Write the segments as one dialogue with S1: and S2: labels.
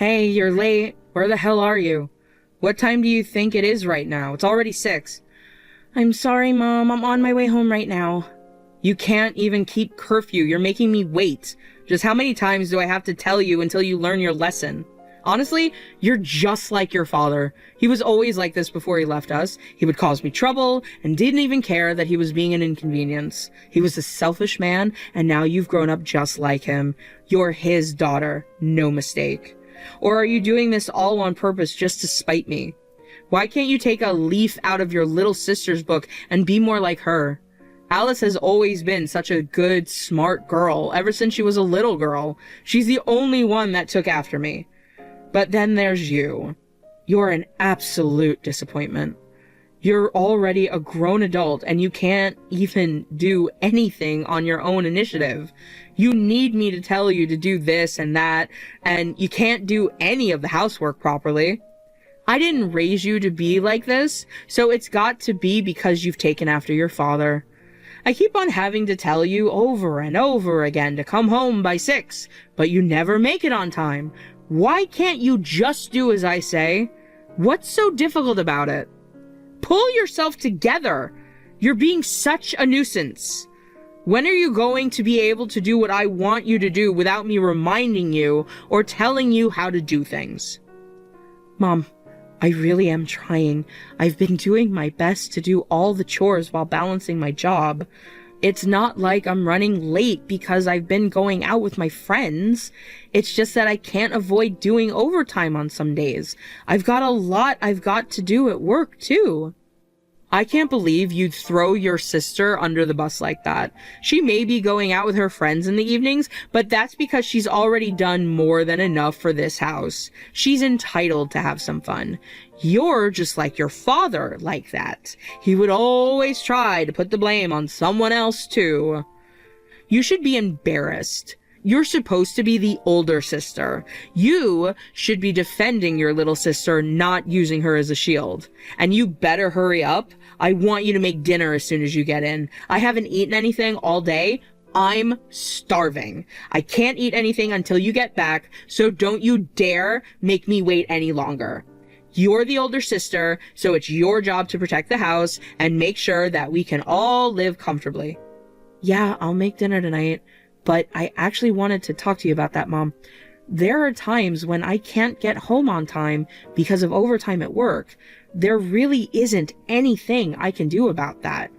S1: Hey, you're late. Where the hell are you? What time do you think it is right now? It's already 6. I'm sorry, Mom. I'm on my way home right now. You can't even keep curfew. You're making me wait. Just how many times do I have to tell you until you learn your lesson? Honestly, you're just like your father. He was always like this before he left us. He would cause me trouble and didn't even care that he was being an inconvenience. He was a selfish man, and now you've grown up just like him. You're his daughter. No mistake. Or are you doing this all on purpose just to spite me? Why can't you take a leaf out of your little sister's book and be more like her? Alice has always been such a good, smart girl ever since she was a little girl. She's the only one that took after me. But then there's you. You're an absolute disappointment. You're already a grown adult and you can't even do anything on your own initiative. You need me to tell you to do this and that, and you can't do any of the housework properly. I didn't raise you to be like this, so it's got to be because you've taken after your father. I keep on having to tell you over and over again to come home by 6, but you never make it on time. Why can't you just do as I say? What's so difficult about it? Pull yourself together. You're being such a nuisance. When are you going to be able to do what I want you to do without me reminding you or telling you how to do things? Mom, I really am trying. I've been doing my best to do all the chores while balancing my job. It's not like I'm running late because I've been going out with my friends. It's just that I can't avoid doing overtime on some days. I've got a lot I've got to do at work, too. I can't believe you'd throw your sister under the bus like that. She may be going out with her friends in the evenings, but that's because she's already done more than enough for this house. She's entitled to have some fun. You're just like your father like that. He would always try to put the blame on someone else too. You should be embarrassed. You're supposed to be the older sister. You should be defending your little sister, not using her as a shield. And you better hurry up. I want you to make dinner as soon as you get in. I haven't eaten anything all day. I'm starving. I can't eat anything until you get back, so don't you dare make me wait any longer. You're the older sister, so it's your job to protect the house and make sure that we can all live comfortably. Yeah, I'll make dinner tonight, but I actually wanted to talk to you about that, Mom. There are times when I can't get home on time because of overtime at work. There really isn't anything I can do about that.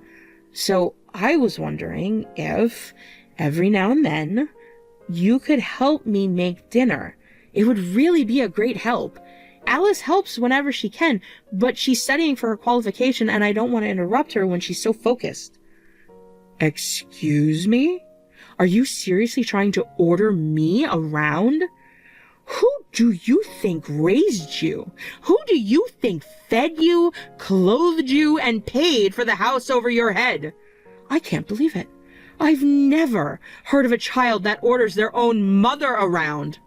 S1: So I was wondering if, every now and then, you could help me make dinner. It would really be a great help. Alice helps whenever she can, but she's studying for her qualification and I don't want to interrupt her when she's so focused. Excuse me? Are you seriously trying to order me around? Who do you think raised you? Who do you think fed you, clothed you, and paid for the house over your head? I can't believe it. I've never heard of a child that orders their own mother around.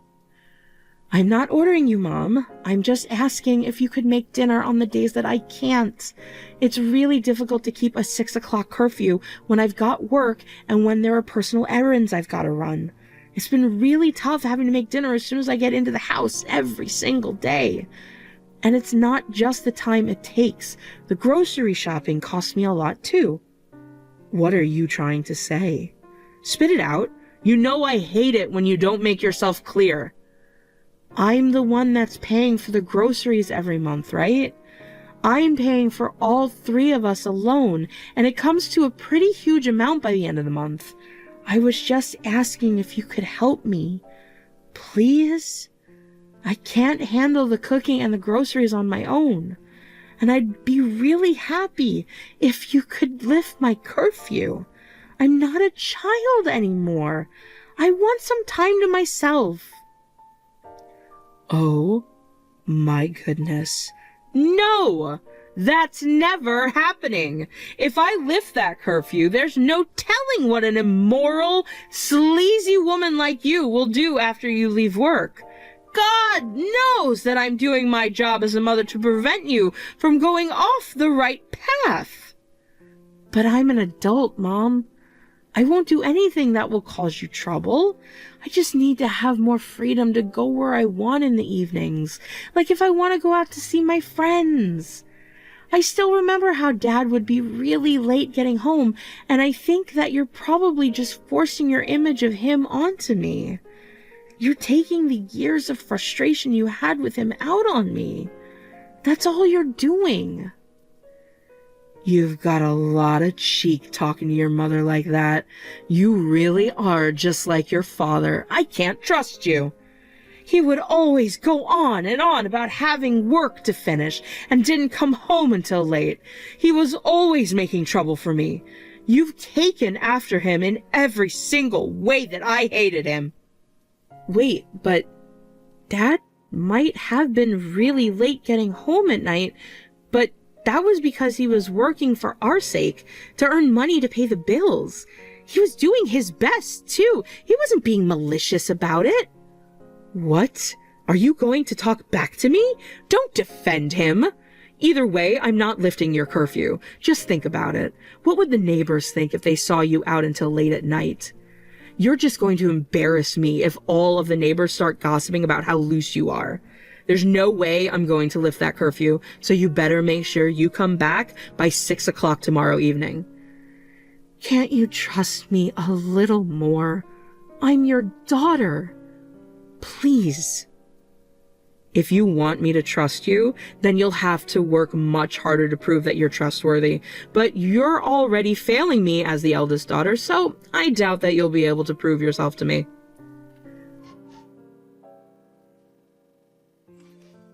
S1: I'm not ordering you, Mom. I'm just asking if you could make dinner on the days that I can't. It's really difficult to keep a 6 o'clock curfew when I've got work and when there are personal errands I've got to run. It's been really tough having to make dinner as soon as I get into the house every single day. And it's not just the time it takes. The grocery shopping costs me a lot too. What are you trying to say? Spit it out. You know I hate it when you don't make yourself clear. I'm the one that's paying for the groceries every month, right? I'm paying for all 3 of us alone, and it comes to a pretty huge amount by the end of the month. I was just asking if you could help me. Please? I can't handle the cooking and the groceries on my own, and I'd be really happy if you could lift my curfew. I'm not a child anymore. I want some time to myself. Oh my goodness. No! That's never happening. If I lift that curfew, there's no telling what an immoral, sleazy woman like you will do after you leave work. God knows that I'm doing my job as a mother to prevent you from going off the right path. But I'm an adult, Mom. I won't do anything that will cause you trouble. I just need to have more freedom to go where I want in the evenings. Like if I want to go out to see my friends. I still remember how Dad would be really late getting home, and I think that you're probably just forcing your image of him onto me. You're taking the years of frustration you had with him out on me. That's all you're doing. You've got a lot of cheek talking to your mother like that. You really are just like your father. I can't trust you. He would always go on and on about having work to finish and didn't come home until late. He was always making trouble for me. You've taken after him in every single way that I hated him. Wait, but Dad might have been really late getting home at night, but that was because he was working for our sake to earn money to pay the bills. He was doing his best, too. He wasn't being malicious about it. What? Are you going to talk back to me? Don't defend him. Either way, I'm not lifting your curfew. Just think about it. What would the neighbors think if they saw you out until late at night? You're just going to embarrass me if all of the neighbors start gossiping about how loose you are. There's no way I'm going to lift that curfew, so you better make sure you come back by 6 o'clock tomorrow evening. Can't you trust me a little more? I'm your daughter. Please. If you want me to trust you, then you'll have to work much harder to prove that you're trustworthy. But you're already failing me as the eldest daughter, so I doubt that you'll be able to prove yourself to me.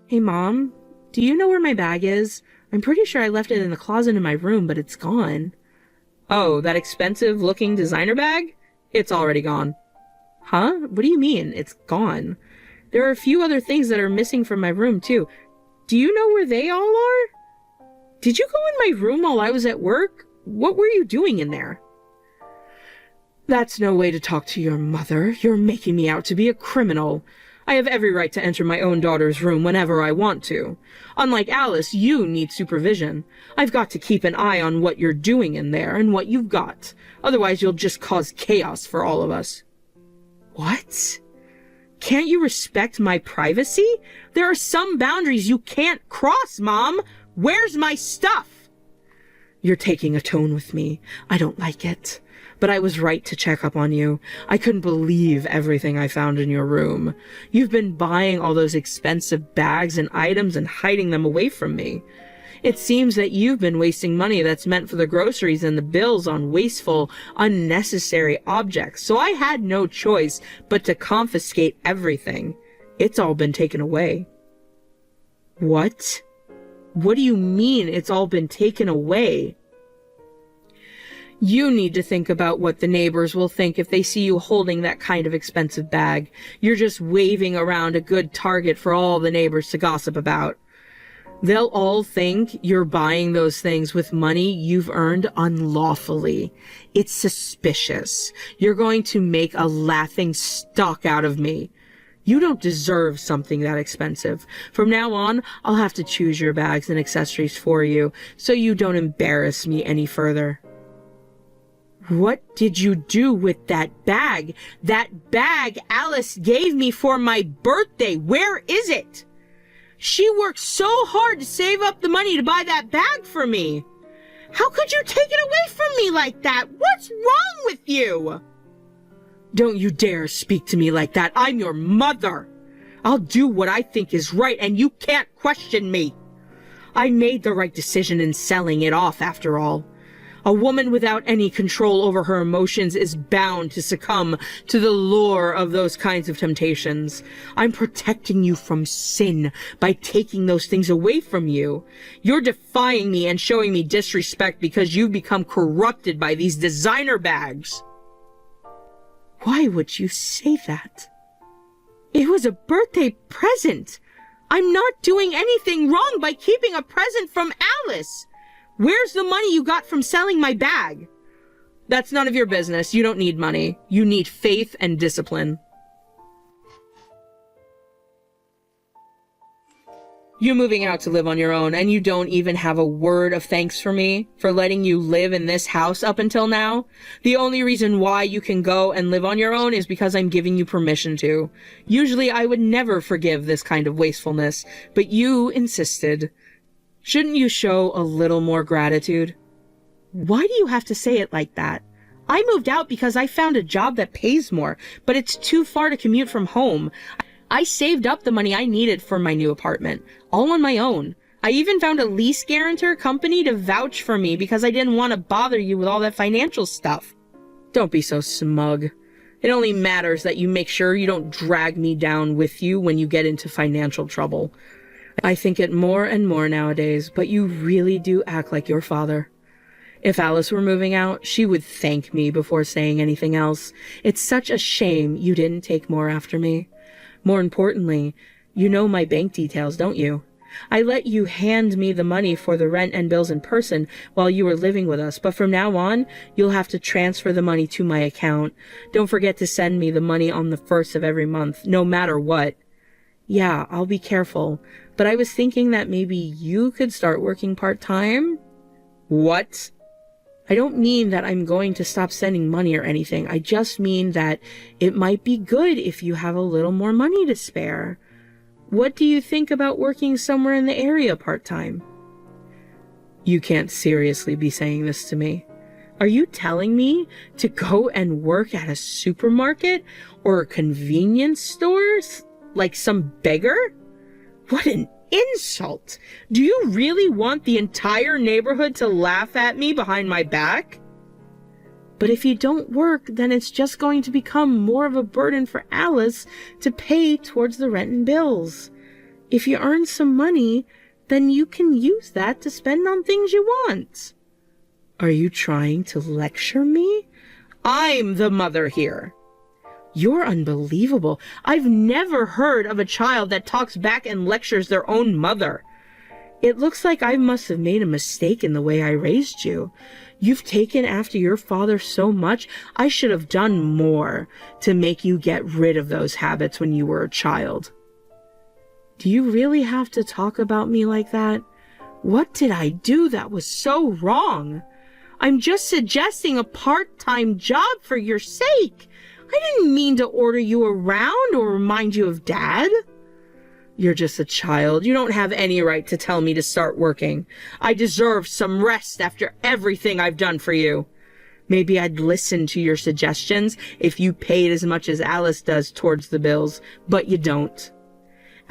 S1: Hey, Mom, do you know where my bag is? I'm pretty sure I left it in the closet in my room, but it's gone. Oh, that expensive-looking designer bag? It's already gone. Huh? What do you mean, it's gone? There are a few other things that are missing from my room, too. Do you know where they all are? Did you go in my room while I was at work? What were you doing in there? That's no way to talk to your mother. You're making me out to be a criminal. I have every right to enter my own daughter's room whenever I want to. Unlike Alice, you need supervision. I've got to keep an eye on what you're doing in there and what you've got. Otherwise, you'll just cause chaos for all of us. What? Can't you respect my privacy? There are some boundaries you can't cross, Mom. Where's my stuff? You're taking a tone with me. I don't like it. But I was right to check up on you. I couldn't believe everything I found in your room. You've been buying all those expensive bags and items and hiding them away from me. It seems that you've been wasting money that's meant for the groceries and the bills on wasteful, unnecessary objects, so I had no choice but to confiscate everything. It's all been taken away. What? What do you mean it's all been taken away? You need to think about what the neighbors will think if they see you holding that kind of expensive bag. You're just waving around a good target for all the neighbors to gossip about. They'll all think you're buying those things with money you've earned unlawfully. It's suspicious. You're going to make a laughing stock out of me. You don't deserve something that expensive. From now on, I'll have to choose your bags and accessories for you, so you don't embarrass me any further. What did you do with that bag? That bag Alice gave me for my birthday. Where is it? She worked so hard to save up the money to buy that bag for me. How could you take it away from me like that? What's wrong with you? Don't you dare speak to me like that. I'm your mother. I'll do what I think is right, and you can't question me. I made the right decision in selling it off, after all. A woman without any control over her emotions is bound to succumb to the lure of those kinds of temptations. I'm protecting you from sin by taking those things away from you. You're defying me and showing me disrespect because you've become corrupted by these designer bags. Why would you say that? It was a birthday present. I'm not doing anything wrong by keeping a present from Alice. Where's the money you got from selling my bag? That's none of your business. You don't need money. You need faith and discipline. You moving out to live on your own, and you don't even have a word of thanks for me for letting you live in this house up until now? The only reason why you can go and live on your own is because I'm giving you permission to. Usually I would never forgive this kind of wastefulness, but you insisted. Shouldn't you show a little more gratitude? Why do you have to say it like that? I moved out because I found a job that pays more, but it's too far to commute from home. I saved up the money I needed for my new apartment, all on my own. I even found a lease guarantor company to vouch for me because I didn't want to bother you with all that financial stuff. Don't be so smug. It only matters that you make sure you don't drag me down with you when you get into financial trouble. I think it more and more nowadays, but you really do act like your father. If Alice were moving out, she would thank me before saying anything else. It's such a shame you didn't take more after me. More importantly, you know my bank details, don't you? I let you hand me the money for the rent and bills in person while you were living with us, but from now on, you'll have to transfer the money to my account. Don't forget to send me the money on the 1st of every month, no matter what. Yeah, I'll be careful, but I was thinking that maybe you could start working part-time? What? I don't mean that I'm going to stop sending money or anything. I just mean that it might be good if you have a little more money to spare. What do you think about working somewhere in the area part-time? You can't seriously be saying this to me. Are you telling me to go and work at a supermarket or a convenience store like some beggar? What an insult! Do you really want the entire neighborhood to laugh at me behind my back? But if you don't work, then it's just going to become more of a burden for Alice to pay towards the rent and bills. If you earn some money, then you can use that to spend on things you want. Are you trying to lecture me? I'm the mother here. You're unbelievable. I've never heard of a child that talks back and lectures their own mother. It looks like I must have made a mistake in the way I raised you. You've taken after your father so much, I should have done more to make you get rid of those habits when you were a child. Do you really have to talk about me like that? What did I do that was so wrong? I'm just suggesting a part-time job for your sake. I didn't mean to order you around or remind you of Dad. You're just a child. You don't have any right to tell me to start working. I deserve some rest after everything I've done for you. Maybe I'd listen to your suggestions if you paid as much as Alice does towards the bills, but you don't.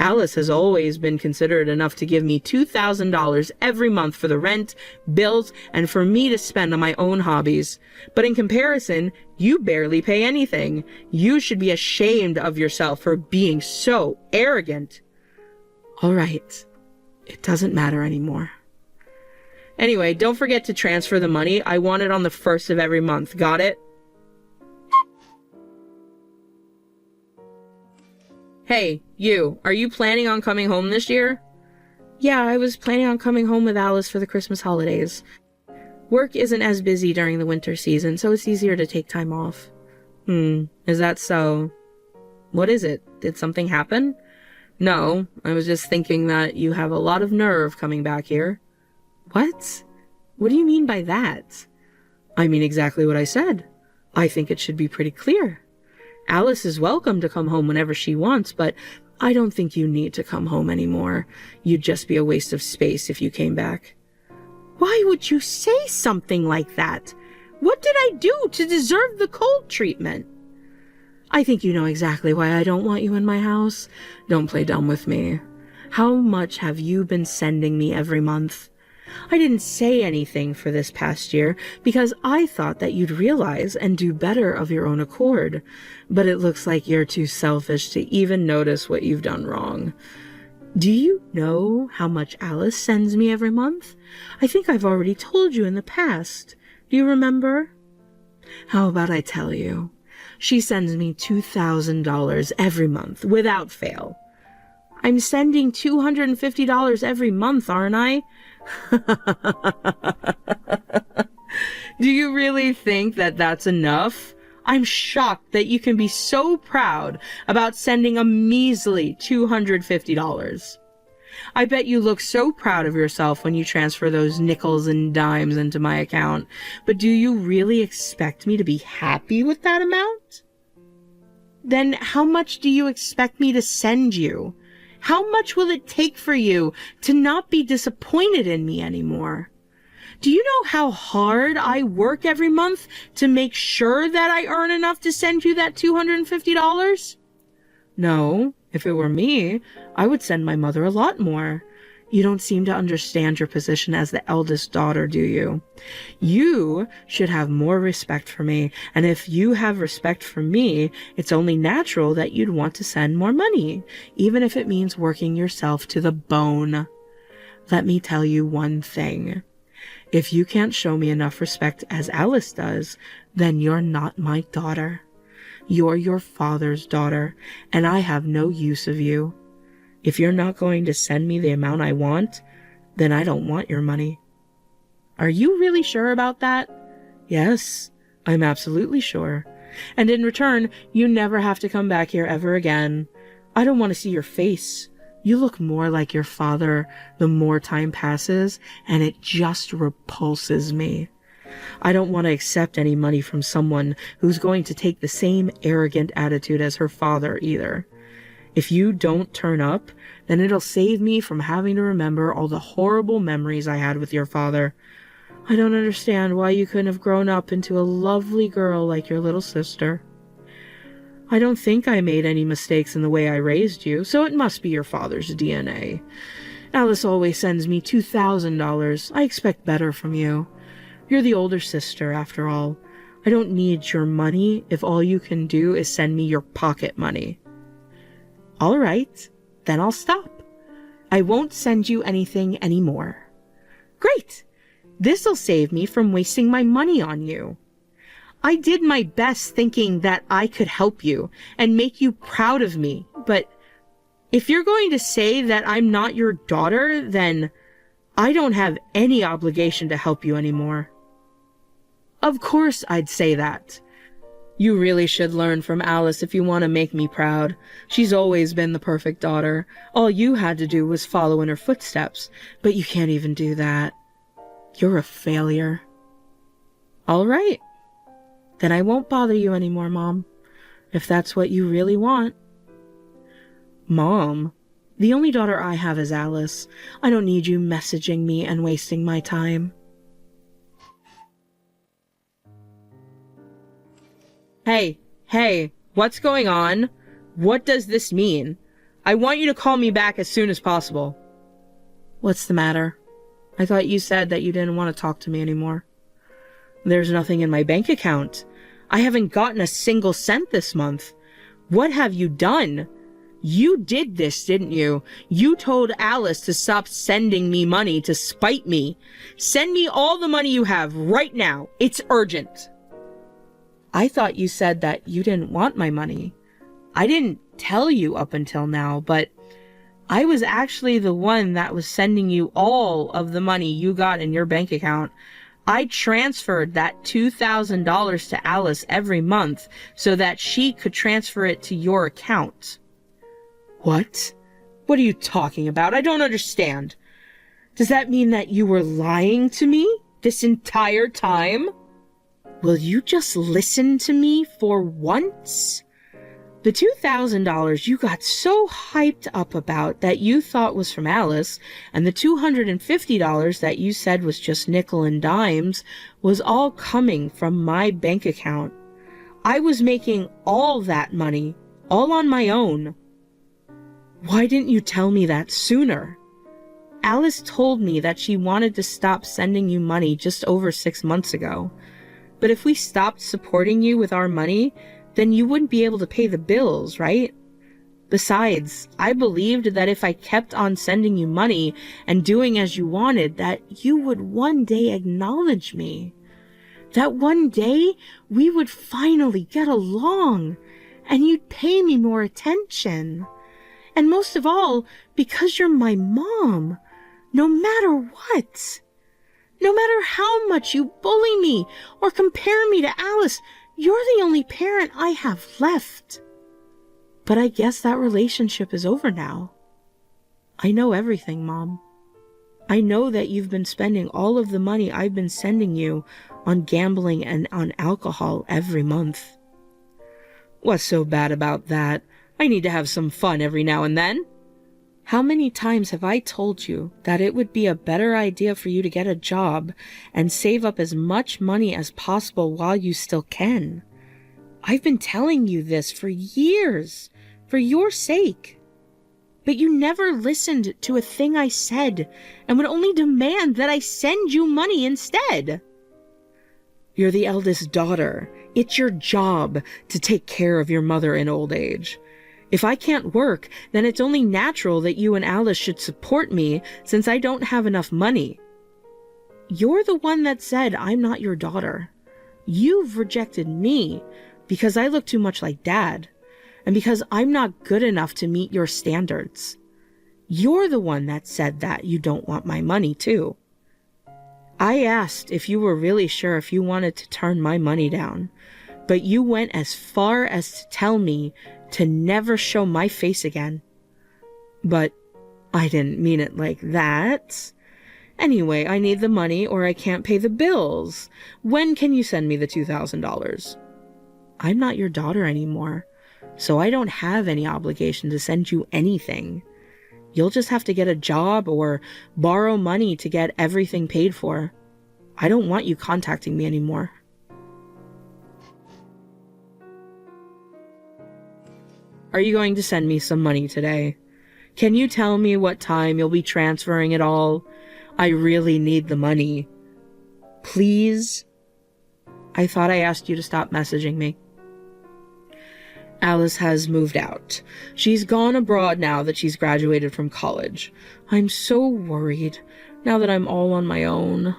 S1: Alice has always been considerate enough to give me $2,000 every month for the rent, bills, and for me to spend on my own hobbies. But in comparison, you barely pay anything. You should be ashamed of yourself for being so arrogant. All right. It doesn't matter anymore. Anyway, don't forget to transfer the money. I want it on the 1st of every month. Got it? Hey, you, are you planning on coming home this year? Yeah, I was planning on coming home with Alice for the Christmas holidays. Work isn't as busy during the winter season, so it's easier to take time off. Is that so? What is it? Did something happen? No, I was just thinking that you have a lot of nerve coming back here. What? What do you mean by that? I mean exactly what I said. I think it should be pretty clear. Alice is welcome to come home whenever she wants, but I don't think you need to come home anymore. You'd just be a waste of space if you came back. Why would you say something like that? What did I do to deserve the cold treatment? I think you know exactly why I don't want you in my house. Don't play dumb with me. How much have you been sending me every month? I didn't say anything for this past year because I thought that you'd realize and do better of your own accord. But it looks like you're too selfish to even notice what you've done wrong. Do you know how much Alice sends me every month? I think I've already told you in the past. Do you remember? How about I tell you? She sends me $2,000 every month without fail. I'm sending $250 every month, aren't I? Do you really think that that's enough? I'm shocked that you can be so proud about sending a measly $250. I bet you look so proud of yourself when you transfer those nickels and dimes into my account. But do you really expect me to be happy with that amount? Then how much do you expect me to send you? How much will it take for you to not be disappointed in me anymore? Do you know how hard I work every month to make sure that I earn enough to send you that $250? No, if it were me, I would send my mother a lot more. You don't seem to understand your position as the eldest daughter, do you? You should have more respect for me, and if you have respect for me, it's only natural that you'd want to send more money, even if it means working yourself to the bone. Let me tell you one thing. If you can't show me enough respect as Alice does, then you're not my daughter. You're your father's daughter, and I have no use of you. If you're not going to send me the amount I want, then I don't want your money. Are you really sure about that? Yes, I'm absolutely sure. And in return, you never have to come back here ever again. I don't want to see your face. You look more like your father the more time passes, and it just repulses me. I don't want to accept any money from someone who's going to take the same arrogant attitude as her father either. If you don't turn up, then it'll save me from having to remember all the horrible memories I had with your father. I don't understand why you couldn't have grown up into a lovely girl like your little sister. I don't think I made any mistakes in the way I raised you, so it must be your father's DNA. Alice always sends me $2,000. I expect better from you. You're the older sister, after all. I don't need your money if all you can do is send me your pocket money. All right, then I'll stop. I won't send you anything anymore. Great! This'll save me from wasting my money on you. I did my best thinking that I could help you and make you proud of me, but if you're going to say that I'm not your daughter, then I don't have any obligation to help you anymore. Of course I'd say that. You really should learn from Alice if you want to make me proud. She's always been the perfect daughter. All you had to do was follow in her footsteps, but you can't even do that. You're a failure. All right. Then I won't bother you anymore, Mom, if that's what you really want. Mom, the only daughter I have is Alice. I don't need you messaging me and wasting my time. Hey, what's going on? What does this mean? I want you to call me back as soon as possible. What's the matter? I thought you said that you didn't want to talk to me anymore. There's nothing in my bank account. I haven't gotten a single cent this month. What have you done? You did this, didn't you? You told Alice to stop sending me money to spite me. Send me all the money you have right now. It's urgent. I thought you said that you didn't want my money. I didn't tell you up until now, but I was actually the one that was sending you all of the money you got in your bank account. I transferred that $2,000 to Alice every month so that she could transfer it to your account. What? What are you talking about? I don't understand. Does that mean that you were lying to me this entire time? Will you just listen to me for once? The $2,000 you got so hyped up about that you thought was from Alice, and the $250 that you said was just nickel and dimes, was all coming from my bank account. I was making all that money, all on my own. Why didn't you tell me that sooner? Alice told me that she wanted to stop sending you money just over 6 months ago. But if we stopped supporting you with our money, then you wouldn't be able to pay the bills, right? Besides, I believed that if I kept on sending you money and doing as you wanted, that you would one day acknowledge me. That one day we would finally get along, and you'd pay me more attention. And most of all, because you're my mom, no matter what. No matter how much you bully me or compare me to Alice, you're the only parent I have left. But I guess that relationship is over now. I know everything, Mom. I know that you've been spending all of the money I've been sending you on gambling and on alcohol every month. What's so bad about that? I need to have some fun every now and then. How many times have I told you that it would be a better idea for you to get a job and save up as much money as possible while you still can? I've been telling you this for years, for your sake. But you never listened to a thing I said and would only demand that I send you money instead. You're the eldest daughter. It's your job to take care of your mother in old age. If I can't work, then it's only natural that you and Alice should support me since I don't have enough money. You're the one that said I'm not your daughter. You've rejected me because I look too much like Dad, and because I'm not good enough to meet your standards. You're the one that said that you don't want my money, too. I asked if you were really sure if you wanted to turn my money down, but you went as far as to tell me to never show my face again. But I didn't mean it like that. Anyway, I need the money or I can't pay the bills. When can you send me the $2,000? I'm not your daughter anymore, so I don't have any obligation to send you anything. You'll just have to get a job or borrow money to get everything paid for. I don't want you contacting me anymore. Are you going to send me some money today? Can you tell me what time you'll be transferring it all? I really need the money. Please? I thought I asked you to stop messaging me. Alice has moved out. She's gone abroad now that she's graduated from college. I'm so worried now that I'm all on my own.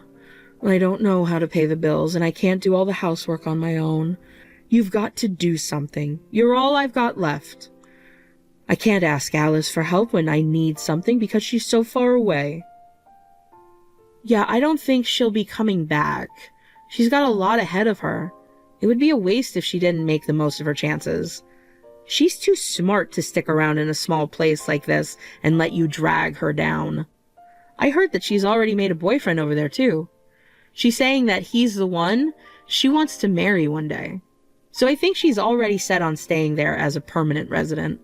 S1: I don't know how to pay the bills, and I can't do all the housework on my own. You've got to do something. You're all I've got left. I can't ask Alice for help when I need something because she's so far away. Yeah, I don't think she'll be coming back. She's got a lot ahead of her. It would be a waste if she didn't make the most of her chances. She's too smart to stick around in a small place like this and let you drag her down. I heard that she's already made a boyfriend over there, too. She's saying that he's the one she wants to marry one day. So I think she's already set on staying there as a permanent resident.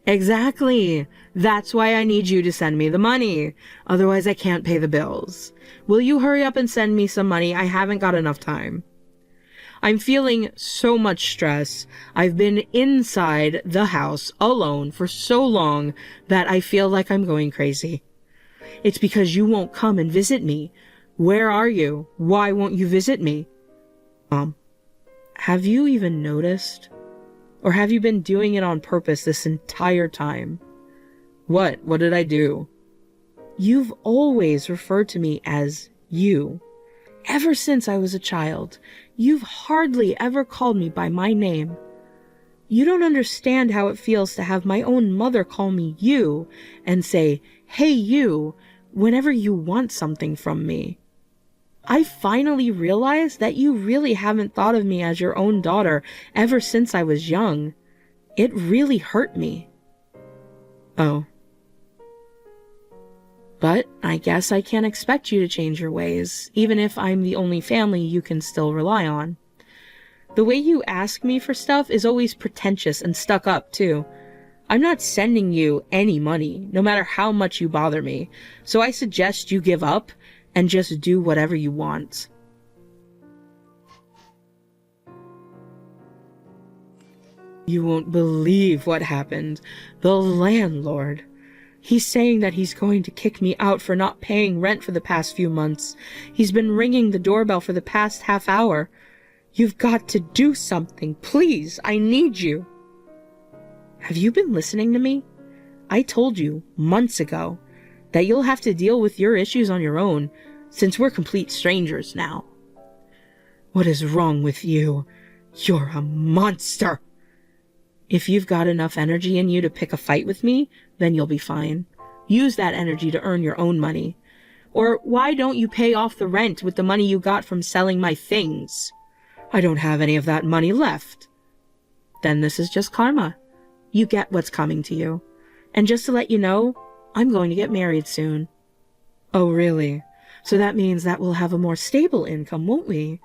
S1: Exactly. That's why I need you to send me the money. Otherwise, I can't pay the bills. Will you hurry up and send me some money? I haven't got enough time. I'm feeling so much stress. I've been inside the house alone for so long that I feel like I'm going crazy. It's because you won't come and visit me. Where are you? Why won't you visit me? Mom, have you even noticed? Or have you been doing it on purpose this entire time? What? What did I do? You've always referred to me as you. Ever since I was a child, you've hardly ever called me by my name. You don't understand how it feels to have my own mother call me you and say, "Hey, you," whenever you want something from me. I finally realized that you really haven't thought of me as your own daughter ever since I was young. It really hurt me. Oh. But I guess I can't expect you to change your ways, even if I'm the only family you can still rely on. The way you ask me for stuff is always pretentious and stuck up, too. I'm not sending you any money, no matter how much you bother me, so I suggest you give up and just do whatever you want. You won't believe what happened. The landlord. He's saying that he's going to kick me out for not paying rent for the past few months. He's been ringing the doorbell for the past half hour. You've got to do something. Please, I need you. Have you been listening to me? I told you months ago that you'll have to deal with your issues on your own, since we're complete strangers now. What is wrong with you? You're a monster. If you've got enough energy in you to pick a fight with me, then you'll be fine. Use that energy to earn your own money. Or why don't you pay off the rent with the money you got from selling my things? I don't have any of that money left. Then this is just karma. You get what's coming to you. And just to let you know, I'm going to get married soon. Oh, really? So that means that we'll have a more stable income, won't we?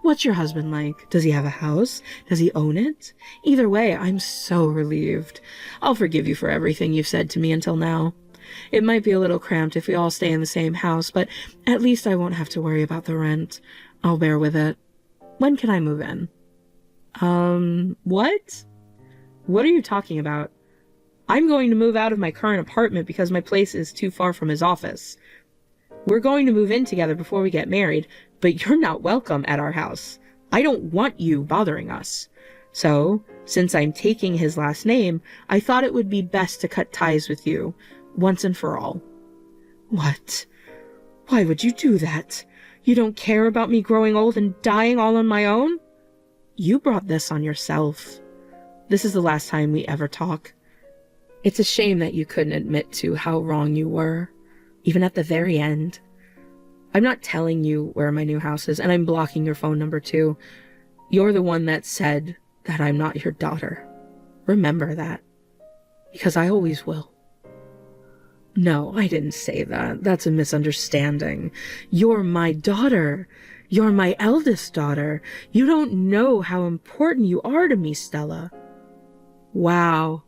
S1: What's your husband like? Does he have a house? Does he own it? Either way, I'm so relieved. I'll forgive you for everything you've said to me until now. It might be a little cramped if we all stay in the same house, but at least I won't have to worry about the rent. I'll bear with it. When can I move in? What? What are you talking about? I'm going to move out of my current apartment because my place is too far from his office. We're going to move in together before we get married, but you're not welcome at our house. I don't want you bothering us. So, since I'm taking his last name, I thought it would be best to cut ties with you, once and for all. What? Why would you do that? You don't care about me growing old and dying all on my own? You brought this on yourself. This is the last time we ever talk. It's a shame that you couldn't admit to how wrong you were, even at the very end. I'm not telling you where my new house is, and I'm blocking your phone number too. You're the one that said that I'm not your daughter. Remember that, because I always will. No, I didn't say that. That's a misunderstanding. You're my daughter. You're my eldest daughter. You don't know how important you are to me, Stella. Wow.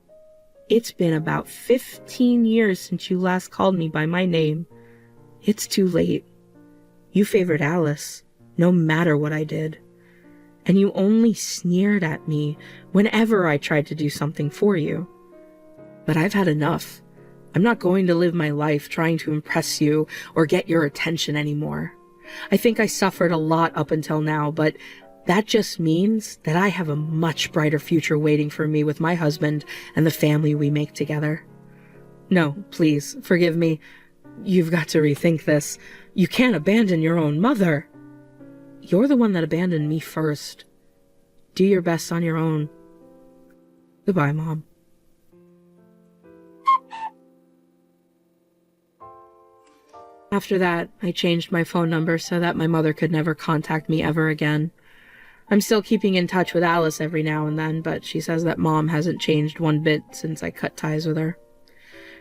S1: It's been about 15 years since you last called me by my name. It's too late. You favored Alice, no matter what I did. And you only sneered at me whenever I tried to do something for you. But I've had enough. I'm not going to live my life trying to impress you or get your attention anymore. I think I suffered a lot up until now, but that just means that I have a much brighter future waiting for me with my husband and the family we make together. No, please, forgive me. You've got to rethink this. You can't abandon your own mother. You're the one that abandoned me first. Do your best on your own. Goodbye, Mom. After that, I changed my phone number so that my mother could never contact me ever again. I'm still keeping in touch with Alice every now and then, but she says that Mom hasn't changed one bit since I cut ties with her.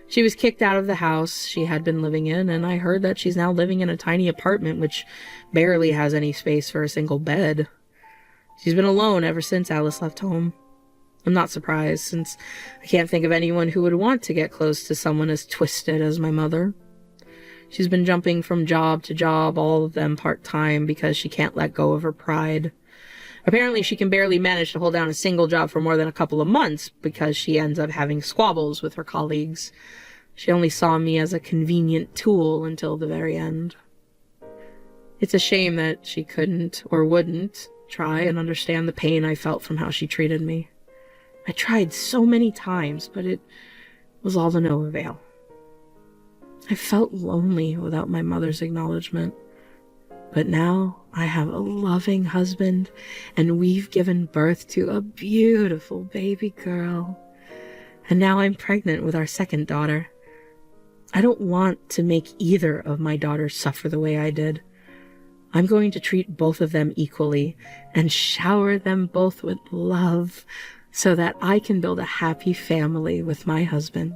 S1: She was kicked out of the house she had been living in, and I heard that she's now living in a tiny apartment which barely has any space for a single bed. She's been alone ever since Alice left home. I'm not surprised, since I can't think of anyone who would want to get close to someone as twisted as my mother. She's been jumping from job to job, all of them part-time, because she can't let go of her pride. Apparently, she can barely manage to hold down a single job for more than a couple of months because she ends up having squabbles with her colleagues. She only saw me as a convenient tool until the very end. It's a shame that she couldn't or wouldn't try and understand the pain I felt from how she treated me. I tried so many times, but it was all to no avail. I felt lonely without my mother's acknowledgement. But now I have a loving husband, and we've given birth to a beautiful baby girl. And now I'm pregnant with our second daughter. I don't want to make either of my daughters suffer the way I did. I'm going to treat both of them equally and shower them both with love so that I can build a happy family with my husband.